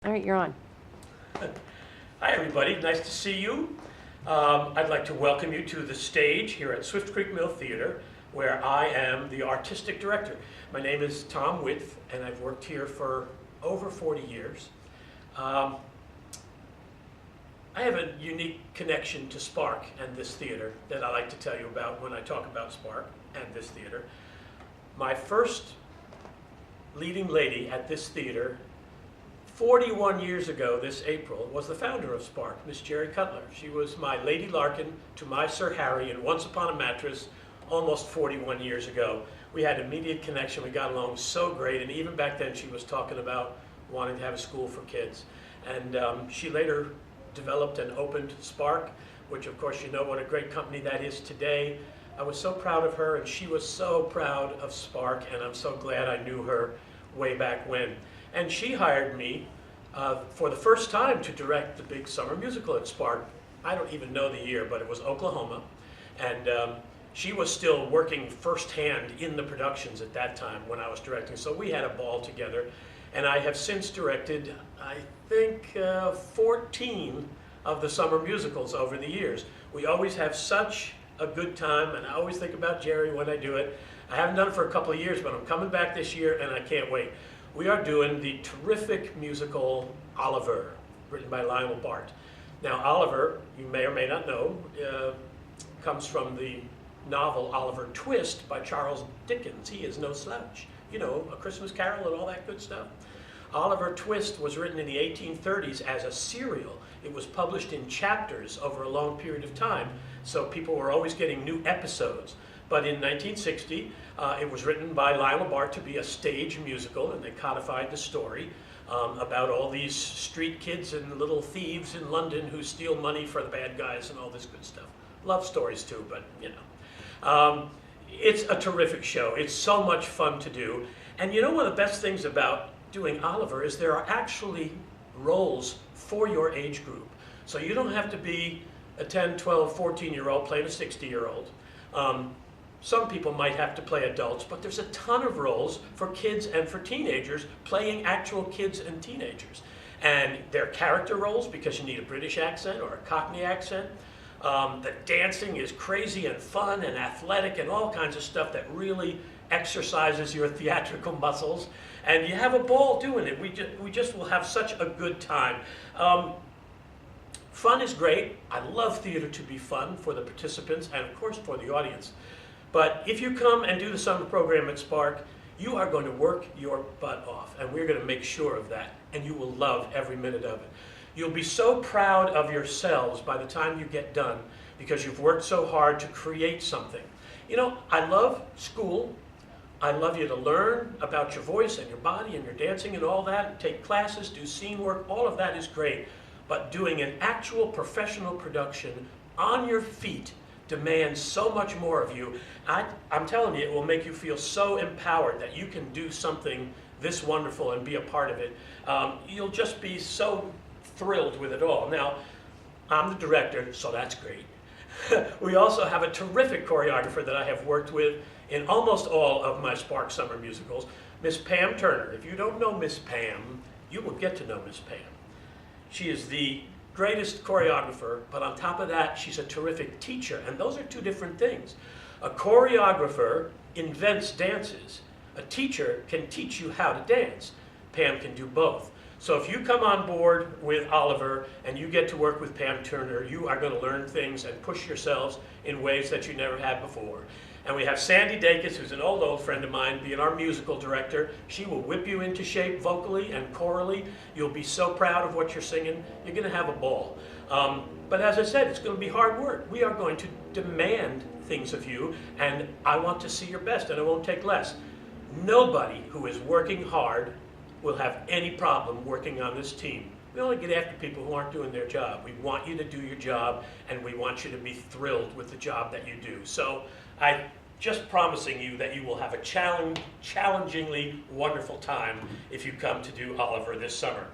All right, you're on. Hi, everybody. Nice to see you. I'd like to welcome you to the stage here at Swift Creek Mill Theater, where I am the artistic director. My name is Tom Whitth, and I've worked here for over 40 years. I have a unique connection to SPARC and this theater that I like to tell you about when I talk about SPARC and this theater. My first leading lady at this theater 41 years ago this April was the founder of SPARC, Miss Jerry Cutler. She was my Lady Larkin to my Sir Harry in Once Upon a Mattress almost 41 years ago. We had immediate connection. We got along so great, and even back then she was talking about wanting to have a school for kids. And she later developed and opened SPARC, which of course you know what a great company that is today. I was so proud of her, and she was so proud of SPARC, and I'm so glad I knew her way back when. And she hired me for the first time to direct the big summer musical at SPARC. I don't even know the year, but it was Oklahoma. And she was still working firsthand in the productions at that time when I was directing. So we had a ball together. And I have since directed, I think, 14 of the summer musicals over the years. We always have such a good time, and I always think about Jerry when I do it. I haven't done it for a couple of years, but I'm coming back this year, and I can't wait. We are doing the terrific musical Oliver, written by Lionel Bart. Now, Oliver, you may or may not know, comes from the novel Oliver Twist by Charles Dickens. He is no slouch. You know, A Christmas Carol and all that good stuff. Oliver Twist was written in the 1830s as a serial. It was published in chapters over a long period of time, so people were always getting new episodes. But in 1960, it was written by Lionel Bart to be a stage musical, and they codified the story about all these street kids and little thieves in London who steal money for the bad guys and all this good stuff. Love stories too, but you know. It's a terrific show. It's so much fun to do. And you know one of the best things about doing Oliver is there are actually roles for your age group. So you don't have to be a 10, 12, 14-year-old playing a 60-year-old. Some people might have to play adults, but there's a ton of roles for kids and for teenagers playing actual kids and teenagers. And they're character roles because you need a British accent or a Cockney accent. The dancing is crazy and fun and athletic and all kinds of stuff that really exercises your theatrical muscles. And you have a ball doing it. We just will have such a good time. Fun is great. I love theater to be fun for the participants and of course for the audience. But if you come and do the summer program at SPARC, you are going to work your butt off, and we're going to make sure of that, and you will love every minute of it. You'll be so proud of yourselves by the time you get done because you've worked so hard to create something. You know, I love school. I love you to learn about your voice and your body and your dancing and all that, take classes, do scene work, all of that is great. But doing an actual professional production on your feet demands so much more of you. I'm telling you, it will make you feel so empowered that you can do something this wonderful and be a part of it. You'll just be so thrilled with it all. Now, I'm the director, so that's great. We also have a terrific choreographer that I have worked with in almost all of my SPARC summer musicals, Miss Pam Turner. If you don't know Miss Pam, you will get to know Miss Pam. She is the greatest choreographer, but on top of that, she's a terrific teacher, and those are two different things. A choreographer invents dances. A teacher can teach you how to dance. Pam can do both. So if you come on board with Oliver and you get to work with Pam Turner, you are going to learn things and push yourselves in ways that you never had before. And we have Sandy Dacus, who's an old friend of mine, being our musical director. She will whip you into shape vocally and chorally. You'll be so proud of what you're singing. You're going to have a ball. But as I said, it's going to be hard work. We are going to demand things of you, and I want to see your best, and I won't take less. Nobody who is working hard will have any problem working on this team. We only get after people who aren't doing their job. We want you to do your job, and we want you to be thrilled with the job that you do. So I'm just promising you that you will have a challengingly wonderful time if you come to do Oliver this summer.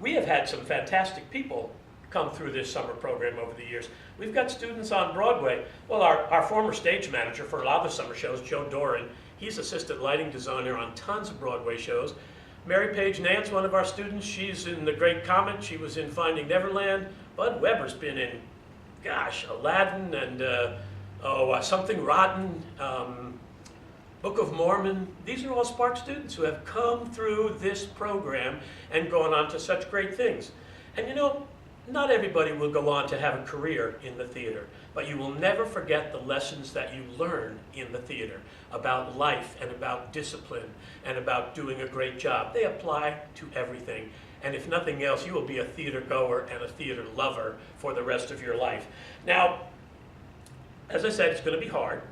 We have had some fantastic people come through this summer program over the years. We've got students on Broadway. Well, our former stage manager for a lot of the summer shows, Joe Doran, he's assistant lighting designer on tons of Broadway shows. Mary Page Nance, one of our students, she's in The Great Comet. She was in Finding Neverland. Bud Weber's been in, gosh, Aladdin and Something Rotten, Book of Mormon. These are all SPARC students who have come through this program and gone on to such great things. And you know, not everybody will go on to have a career in the theater, but you will never forget the lessons that you learn in the theater about life and about discipline and about doing a great job. They apply to everything. And if nothing else, you will be a theater goer and a theater lover for the rest of your life. Now, as I said, it's going to be hard.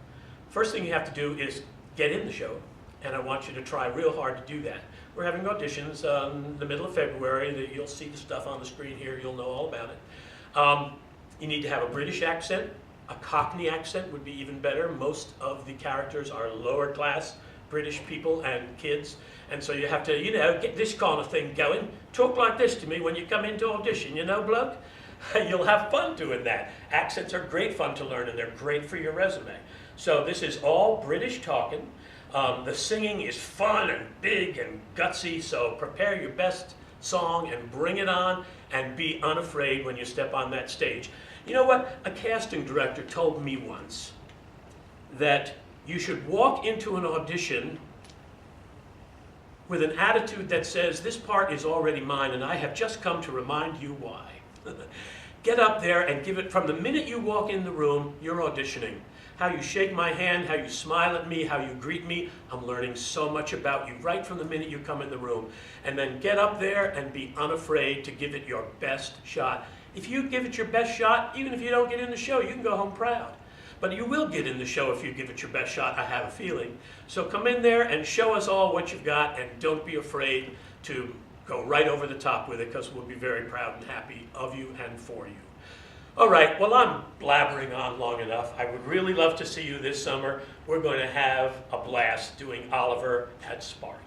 First thing you have to do is get in the show, and I want you to try real hard to do that. We're having auditions in the middle of February. You'll see the stuff on the screen here. You'll know all about it. You need to have a British accent. A Cockney accent would be even better. Most of the characters are lower class British people and kids, and so you have to, you know, get this kind of thing going. Talk like this to me when you come into audition, you know, bloke? You'll have fun doing that. Accents are great fun to learn, and they're great for your resume. So this is all British talking. The singing is fun and big and gutsy, so prepare your best song and bring it on and be unafraid when you step on that stage. You know what? A casting director told me once that you should walk into an audition with an attitude that says, this part is already mine and I have just come to remind you why. Get up there and give it, from the minute you walk in the room, you're auditioning. How you shake my hand, how you smile at me, how you greet me. I'm learning so much about you right from the minute you come in the room. And then get up there and be unafraid to give it your best shot. If you give it your best shot, even if you don't get in the show, you can go home proud. But you will get in the show if you give it your best shot, I have a feeling. So come in there and show us all what you've got, and don't be afraid to go right over the top with it, because we'll be very proud and happy of you and for you. All right, well, I'm blabbering on long enough. I would really love to see you this summer. We're going to have a blast doing Oliver at SPARC.